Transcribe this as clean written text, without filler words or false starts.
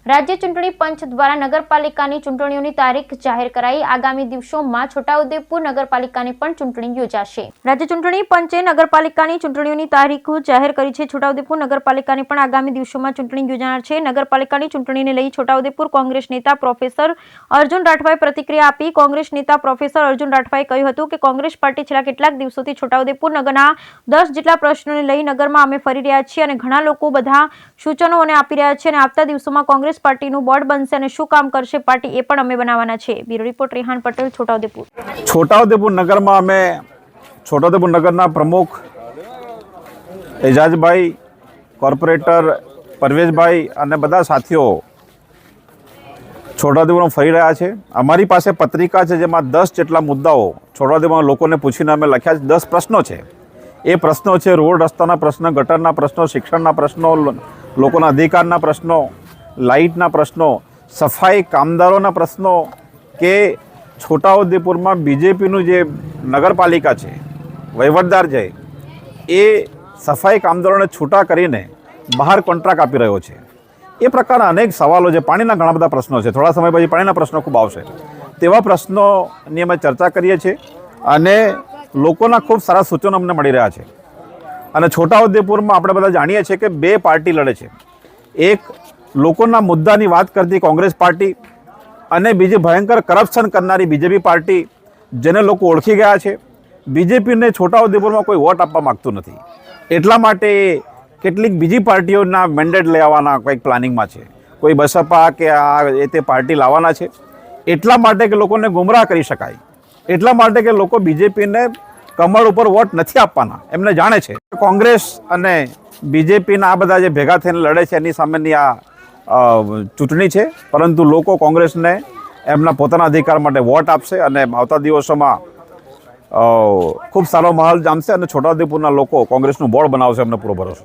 રાજ્ય ચૂંટણી પંચ દ્વારા નગરપાલિકાની ચૂંટણીઓની તારીખ જાહેર કરાઈ। આગામી દિવસોમાં છોટાઉદેપુર નગરપાલિકાની પણ ચૂંટણી યોજાશે। રાજ્ય ચૂંટણી પંચે નગરપાલિકાની ચૂંટણીઓની તારીખો જાહેર કરી છે। છોટાઉદેપુર નગરપાલિકાની પણ આગામી દિવસોમાં ચૂંટણી યોજાનાર છે। નગરપાલિકાની ચૂંટણીને લઈ છોટાઉદેપુર કોંગ્રેસ નેતા પ્રોફેસર અર્જુન રાઠવાએ પ્રતિક્રિયા આપી। કોંગ્રેસ નેતા પ્રોફેસર અર્જુન રાઠવાએ કહ્યું હતું કે કોંગ્રેસ પાર્ટી છેલ્લા કેટલાક દિવસોથી છોટાઉદેપુર નગરના 10 જેટલા પ્રશ્નોને લઈ નગરમાં અમે ફરી રહ્યા છીએ અને ઘણા લોકો બધા સૂચનોને આપી રહ્યા છે અને આવતા દિવસોમાં કોંગ્રેસ પાર્ટીનું બોર્ડ બનશે અને શું કામ કરશે પાર્ટી એ પણ અમે બનાવવાના છે। બ્યુરો રિપોર્ટ રેહાન પટેલ, છોટાઉદેપુર નગરમાં અમે છોટાઉદેપુર નગરના પ્રમુખ એજાજભાઈ, કોર્પોરેટર પરવેશભાઈ અને બધા સાથીઓ છોટાઉદેપુરમાં ફરી રહ્યા છે। અમારી પાસે પત્રિકા છે જેમાં 10 જેટલા મુદ્દાઓ છોટાઉદેપુરમાં લોકોને પૂછીને અમે લખ્યા છે। 10 પ્રશ્નો છે। એ પ્રશ્નો છે રોડ રસ્તાના પ્રશ્નો, ગટરના પ્રશ્નો, શિક્ષણના પ્રશ્નો, લોકોના અધિકારના પ્રશ્નો, લાઇટના પ્રશ્નો, સફાઈ કામદારોના પ્રશ્નો કે છોટાઉદેપુરમાં બીજેપીનું જે નગરપાલિકા છે, વહીવટદાર છે, એ સફાઈ કામદારોને છૂટા કરીને બહાર કોન્ટ્રાક્ટ આપી રહ્યો છે। એ પ્રકારના અનેક સવાલો છે। પાણીના ઘણા બધા પ્રશ્નો છે। થોડા સમય પછી પાણીના પ્રશ્નો ખૂબ આવશે। તેવા પ્રશ્નોની અમે ચર્ચા કરીએ છીએ અને લોકોના ખૂબ સારા સૂચનો અમને મળી રહ્યા છે। અને છોટાઉદેપુરમાં આપણે બધા જાણીએ છીએ કે 2 પાર્ટી લડે છે। એક લોકોના મુદ્દાની વાત કરતી કોંગ્રેસ પાર્ટી અને બીજી ભયંકર કરપ્શન કરનારી બીજેપી પાર્ટી, જેને લોકો ઓળખી ગયા છે। બીજેપીને છોટાઉદેપુરમાં કોઈ વોટ આપવા માગતું નથી, એટલા માટે કેટલીક બીજી પાર્ટીઓના મેન્ડેટ લઈ આવવાના કંઈક પ્લાનિંગમાં છે। કોઈ બસપા કે આ તે પાર્ટી લાવવાના છે, એટલા માટે કે લોકોને ગુમરાહ કરી શકાય, એટલા માટે કે લોકો બીજેપીને કમળ ઉપર વોટ નથી આપવાના એમને જાણે છે। કોંગ્રેસ અને બીજેપીના આ બધા જે ભેગા થઈને લડે છે એની સામેની આ ચૂંટણી છે, પરંતુ લોકો કોંગ્રેસને એમના પોતાના અધિકાર માટે વોટ આપશે અને આવતા દિવસોમાં ખૂબ સારો માહોલ જામશે અને છોટાઉદેપુરના લોકો કોંગ્રેસનું બોર્ડ બનાવશે, એમને પૂરો ભરોસો।